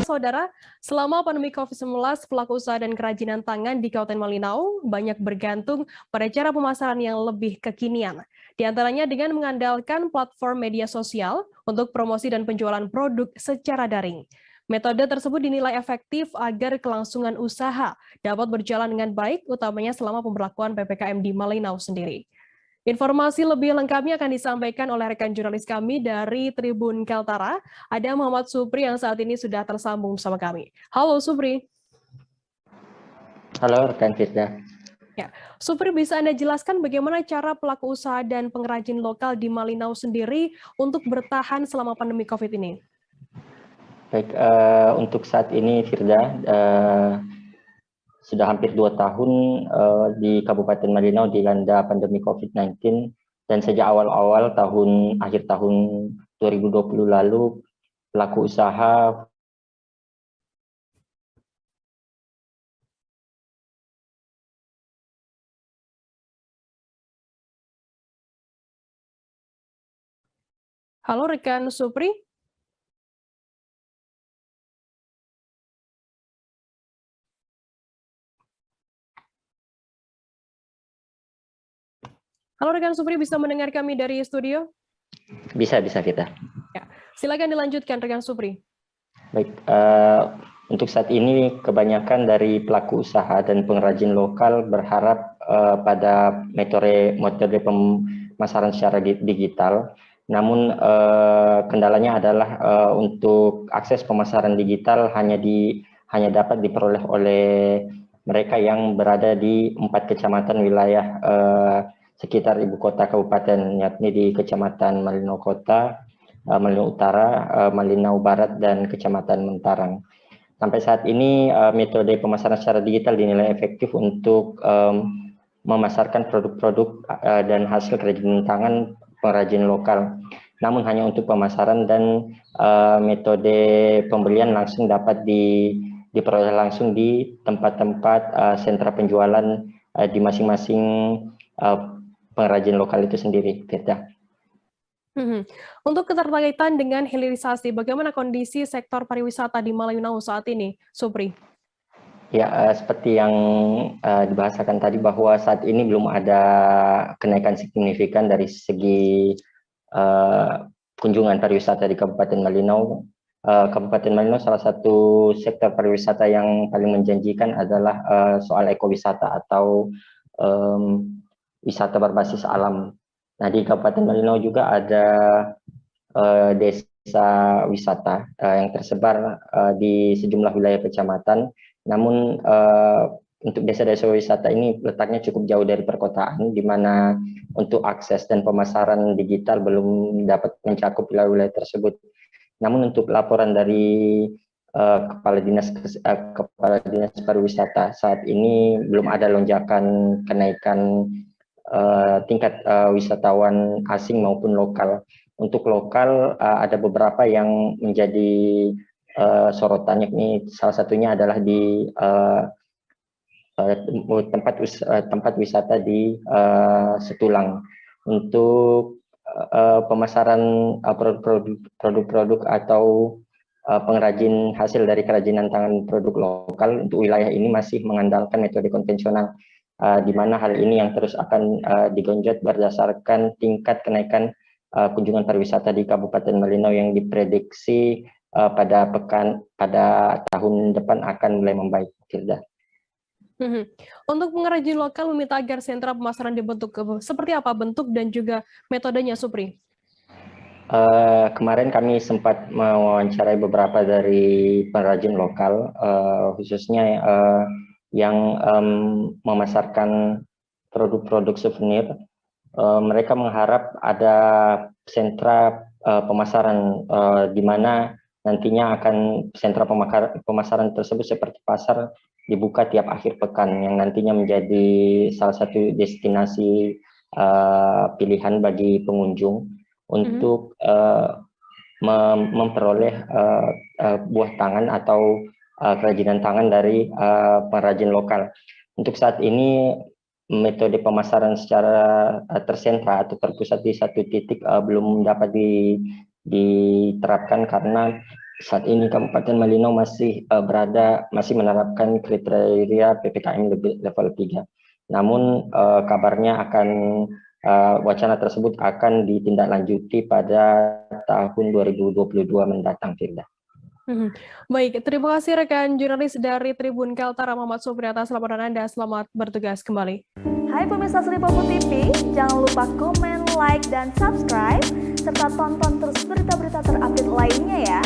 Saudara, selama pandemi COVID-19, pelaku usaha dan kerajinan tangan di Kabupaten Malinau banyak bergantung pada cara pemasaran yang lebih kekinian. Di antaranya dengan mengandalkan platform media sosial untuk promosi dan penjualan produk secara daring. Metode tersebut dinilai efektif agar kelangsungan usaha dapat berjalan dengan baik, utamanya selama pemberlakuan PPKM di Malinau sendiri. Informasi lebih lengkapnya akan disampaikan oleh rekan jurnalis kami dari Tribun Kaltara, ada Muhammad Supri yang saat ini sudah tersambung bersama kami. Halo Supri. Halo rekan Firda. Ya, Supri, bisa Anda jelaskan bagaimana cara pelaku usaha dan pengrajin lokal di Malinau sendiri untuk bertahan selama pandemi COVID ini? Baik, untuk saat ini Firda, sudah hampir 2 tahun di Kabupaten Malinau dilanda pandemi COVID-19, dan sejak awal-awal akhir tahun 2020 lalu, pelaku usaha Halo rekan Supri. Halo rekan Supri, bisa mendengar kami dari studio? bisa Firda. Ya, silakan dilanjutkan rekan Supri. Baik, untuk saat ini kebanyakan dari pelaku usaha dan pengrajin lokal berharap pada metode pemasaran secara digital. Namun kendalanya adalah untuk akses pemasaran digital hanya dapat diperoleh oleh mereka yang berada di 4 kecamatan wilayah sekitar ibu kota kabupaten, yakni di Kecamatan Malinau Kota, Malinau Utara, Malinau Barat, dan Kecamatan Mentarang. Sampai saat ini metode pemasaran secara digital dinilai efektif untuk memasarkan produk-produk dan hasil kerajinan tangan pengrajin lokal. Namun hanya untuk pemasaran, dan metode pembelian langsung dapat diperoleh langsung di tempat-tempat sentra penjualan di masing-masing pengrajin lokal itu sendiri, Firda. Untuk keterkaitan dengan hilirisasi, bagaimana kondisi sektor pariwisata di Malinau saat ini, Supri? Ya, seperti yang dibahasakan tadi, bahwa saat ini belum ada kenaikan signifikan dari segi kunjungan pariwisata di Kabupaten Malinau. Kabupaten Malinau salah satu sektor pariwisata yang paling menjanjikan adalah soal ekowisata atau wisata berbasis alam. Nah, di Kabupaten Malinau juga ada desa wisata yang tersebar di sejumlah wilayah kecamatan. Namun untuk desa-desa wisata ini letaknya cukup jauh dari perkotaan, di mana untuk akses dan pemasaran digital belum dapat mencakup wilayah-wilayah tersebut. Namun untuk laporan dari Kepala Dinas Pariwisata, saat ini belum ada lonjakan kenaikan tingkat wisatawan asing maupun lokal. Untuk lokal ada beberapa yang menjadi sorotan, yakni salah satunya adalah di tempat wisata di Setulang. Untuk pemasaran produk-produk atau pengrajin hasil dari kerajinan tangan produk lokal, untuk wilayah ini masih mengandalkan metode konvensional, di mana hal ini yang terus akan digenjot berdasarkan tingkat kenaikan kunjungan pariwisata di Kabupaten Malinau yang diprediksi pada tahun depan akan mulai membaik, Firda. Untuk pengrajin lokal meminta agar sentra pemasaran dibentuk, seperti apa bentuk dan juga metodenya, Supri? Kemarin kami sempat mewawancarai beberapa dari pengrajin lokal, khususnya yang memasarkan produk-produk souvenir. Mereka mengharap ada sentra pemasaran di mana nantinya akan sentra pemasaran tersebut seperti pasar dibuka tiap akhir pekan, yang nantinya menjadi salah satu destinasi pilihan bagi pengunjung untuk memperoleh buah tangan atau kerajinan tangan dari pengrajin lokal. Untuk saat ini metode pemasaran secara tersentra atau terpusat di satu titik belum dapat diterapkan karena saat ini Kabupaten Malinau masih menerapkan kriteria PPKM level 3. Namun kabarnya wacana tersebut akan ditindaklanjuti pada tahun 2022 mendatang, Firda. Baik, terima kasih rekan jurnalis dari Tribun Kaltara Muhammad Supri atas laporan Anda. Selamat bertugas kembali. Hai pemirsa Sri Popo TV, jangan lupa komen, like, dan subscribe, serta tonton terus berita-berita terupdate lainnya ya.